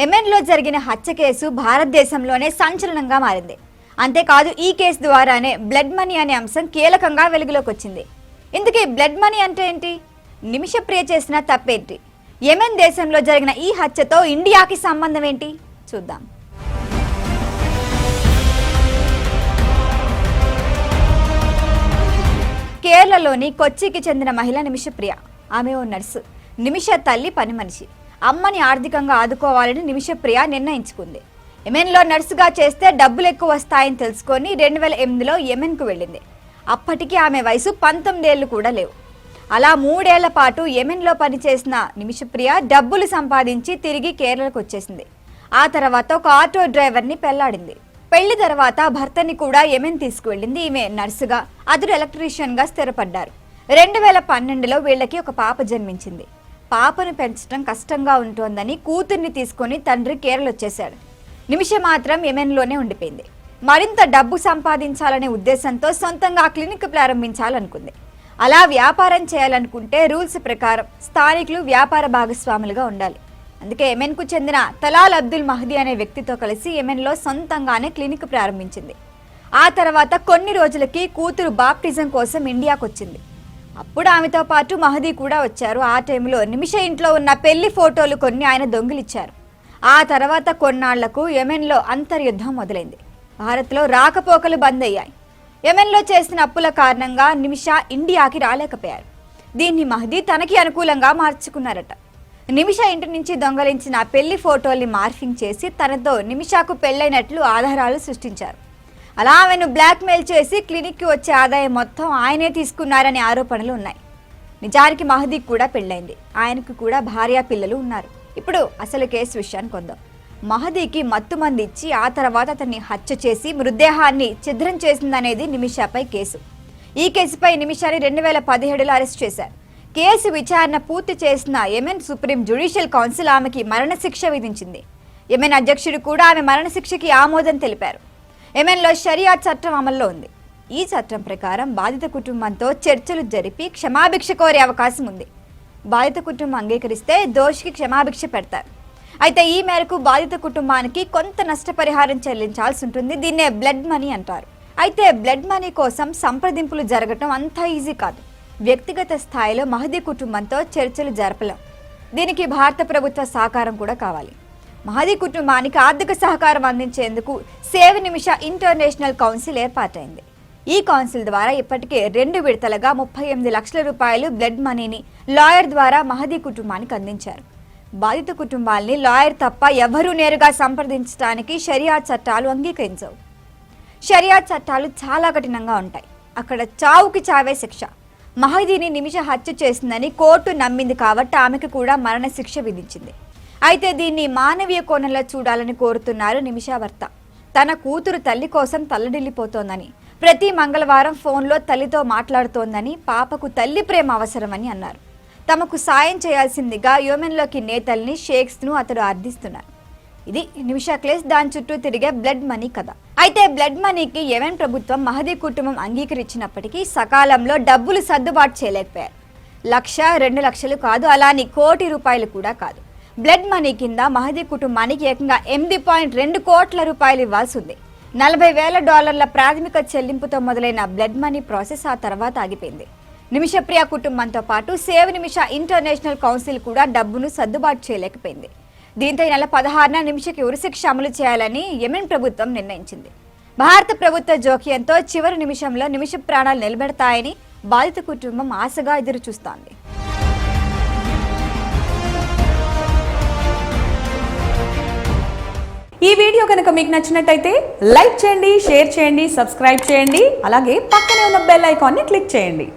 యెమెన్లో జరిగిన హత్య కేసు భారతదేశంలోనే సంచలనంగా మారింది. అంతేకాదు ఈ కేసు ద్వారానే బ్లడ్ మనీ అనే అంశం కీలకంగా వెలుగులోకి వచ్చింది. ఇందుకే బ్లడ్ మనీ అంటే ఏంటి? నిమిషప్రియ చేసిన తప్పేంటి? యెమెన్ దేశంలో జరిగిన ఈ హత్యతో ఇండియాకి సంబంధం ఏంటి? చూద్దాం. కేరళలోని కొచ్చికి చెందిన మహిళ నిమిషప్రియ. ఆమె ఓ నర్సు. నిమిష తల్లి పని మనిషి. అమ్మని ఆర్థికంగా ఆదుకోవాలని నిమిషప్రియ నిర్ణయించుకుంది. యెమెన్లో నర్సుగా చేస్తే డబ్బులు ఎక్కువ వస్తాయని తెలుసుకొని 2008లో యెమెన్కు వెళ్ళింది. అప్పటికి ఆమె వయసు 19 ఏళ్లు కూడా లేవు. అలా 3 ఏళ్ల పాటు యెమెన్లో పనిచేసిన నిమిషప్రియ డబ్బులు సంపాదించి తిరిగి కేరళకు వచ్చేసింది. ఆ తర్వాత ఒక ఆటో డ్రైవర్ని పెళ్లాడింది. పెళ్లి తర్వాత భర్తని కూడా యెమెన్ తీసుకువెళ్ళింది. ఈమె నర్సుగా, అతడు ఎలక్ట్రీషియన్గా స్థిరపడ్డారు. 2012లో వీళ్ళకి ఒక పాప జన్మించింది. పాపను పెంచడం కష్టంగా ఉంటోందని కూతుర్ని తీసుకొని తండ్రి కేరళ వచ్చేశాడు. నిమిష మాత్రం యెమెన్లోనే ఉండిపోయింది. మరింత డబ్బు సంపాదించాలనే ఉద్దేశంతో సొంతంగా క్లినిక్ ప్రారంభించాలనుకుంది. అలా వ్యాపారం చేయాలనుకుంటే రూల్స్ ప్రకారం స్థానికులు వ్యాపార భాగస్వాములుగా ఉండాలి. అందుకే యెమెన్కు చెందిన తలాల్ అబ్దుల్ మహదీ అనే వ్యక్తితో కలిసి యెమెన్లో సొంతంగానే క్లినిక్ ప్రారంభించింది. ఆ తర్వాత కొన్ని రోజులకి కూతురు బాప్టిజం కోసం ఇండియాకు వచ్చింది. అప్పుడు ఆమెతో పాటు మహదీ కూడా వచ్చారు. ఆ టైంలో నిమిష ఇంట్లో ఉన్న పెళ్లి ఫోటోలు కొన్ని ఆయన దొంగిలిచ్చారు. ఆ తర్వాత కొన్నాళ్లకు యెమెన్లో అంతర్యుద్ధం మొదలైంది. భారత్లో రాకపోకలు బంద్ అయ్యాయి. యెమెన్లో చేసిన అప్పుల కారణంగా నిమిష ఇండియాకి రాలేకపోయారు. దీన్ని మహదీ తనకి అనుకూలంగా మార్చుకున్నారట. నిమిష ఇంటి నుంచి దొంగలించిన పెళ్లి ఫోటోల్ని మార్ఫింగ్ చేసి తనతో నిమిషకు పెళ్లైనట్లు ఆధారాలు సృష్టించారు. అలా ఆమెను బ్లాక్మెయిల్ చేసి క్లినిక్కి వచ్చే ఆదాయం మొత్తం ఆయనే తీసుకున్నారనే ఆరోపణలు ఉన్నాయి. నిజానికి మహదీకి కూడా పెళ్ళైంది. ఆయనకు కూడా భార్య పిల్లలు ఉన్నారు. ఇప్పుడు అసలు కేసు విషయానికి వద్దాం. మహదీకి మత్తుమంది ఇచ్చి ఆ తర్వాత అతన్ని హత్య చేసి మృతదేహాన్ని ఛిద్రం చేసిందనేది నిమిషపై కేసు. ఈ కేసుపై నిమిషాన్ని 2017లో అరెస్ట్ చేశారు. కేసు విచారణ పూర్తి చేసిన యెమెన్ సుప్రీం జ్యుడిషియల్ కౌన్సిల్ ఆమెకి మరణశిక్ష విధించింది. యెమెన్ అధ్యక్షుడు కూడా ఆమె మరణశిక్షకి ఆమోదం తెలిపారు. యెమెన్లో షరియా చట్టం అమల్లో ఉంది. ఈ చట్టం ప్రకారం బాధిత కుటుంబంతో చర్చలు జరిపి క్షమాభిక్ష కోరే అవకాశం ఉంది. బాధిత కుటుంబం అంగీకరిస్తే దోషికి క్షమాభిక్ష పెడతారు. అయితే ఈ మేరకు బాధిత కుటుంబానికి కొంత నష్టపరిహారం చెల్లించాల్సి ఉంటుంది. దీన్నే బ్లడ్ మనీ అంటారు. అయితే బ్లడ్ మనీ కోసం సంప్రదింపులు జరగటం అంత ఈజీ కాదు. వ్యక్తిగత స్థాయిలో మహదీ కుటుంబంతో చర్చలు జరపలేం. దీనికి భారత ప్రభుత్వ సహకారం కూడా కావాలి. మహదీ కుటుంబానికి ఆర్థిక సహకారం అందించేందుకు సేవ్ నిమిష ఇంటర్నేషనల్ కౌన్సిల్ ఏర్పాటైంది. ఈ కౌన్సిల్ ద్వారా ఇప్పటికే 2 విడతలుగా 38 లక్షల రూపాయలు బ్లడ్ మనీని లాయర్ ద్వారా మహదీ కుటుంబానికి అందించారు. బాధిత కుటుంబాల్ని లాయర్ తప్ప ఎవరూ నేరుగా సంప్రదించడానికి షరియా చట్టాలు అంగీకరించవు. షరియా చట్టాలు చాలా కఠినంగా ఉంటాయి. అక్కడ చావుకి చావే శిక్ష. మహదీని నిమిష హత్య చేసిందని కోర్టు నమ్మింది కాబట్టి ఆమెకు కూడా మరణశిక్ష విధించింది. అయితే దీన్ని మానవీయ కోణంలో చూడాలని కోరుతున్నారు నిమిష భర్త. తన కూతురు తల్లి కోసం తల్లడిల్లిపోతోందని, ప్రతి మంగళవారం ఫోన్లో తల్లితో మాట్లాడుతోందని, పాపకు తల్లి ప్రేమ అవసరమని అన్నారు. తమకు సాయం చేయాల్సిందిగా యెమెన్లోకి నేతల్ని, షేక్స్ను అతడు అర్థిస్తున్నారు. ఇది నిమిష కేస్. దాని చుట్టూ తిరిగే బ్లడ్ మనీ కథ. అయితే బ్లడ్ మనీకి యెమెన్ ప్రభుత్వం మహదీ కుటుంబం అంగీకరించినప్పటికీ సకాలంలో డబ్బులు సర్దుబాటు చేయలేకపోయారు. 1-2 లక్షలు కాదు, అలాని ₹1 కోటి కూడా కాదు. బ్లడ్ మనీ కింద మహదీ కుటుంబానికి ఏకంగా $8.2 కోట్ల ఇవ్వాల్సి ఉంది. $40,000 ప్రాథమిక చెల్లింపుతో మొదలైన బ్లడ్ మనీ ప్రాసెస్ ఆ తర్వాత ఆగిపోయింది. నిమిషప్రియ కుటుంబంతో పాటు సేవ్ నిమిష ఇంటర్నేషనల్ కౌన్సిల్ కూడా డబ్బును సర్దుబాటు చేయలేకపోయింది. దీంతో ఈ నెల 16న నిమిషకి ఉరిశిక్ష అమలు చేయాలని యెమెన్ ప్రభుత్వం నిర్ణయించింది. భారత ప్రభుత్వ జోక్యంతో చివరి నిమిషంలో నిమిష ప్రాణాలు నిలబెడతాయని బాధిత కుటుంబం ఆశగా ఎదురు చూస్తోంది. ఈ వీడియో కనుక మీకు నచ్చినట్టయితే లైక్ చేయండి, షేర్ చేయండి, సబ్స్క్రైబ్ చేయండి. అలాగే పక్కనే ఉన్న బెల్ ఐకాన్ని క్లిక్ చేయండి.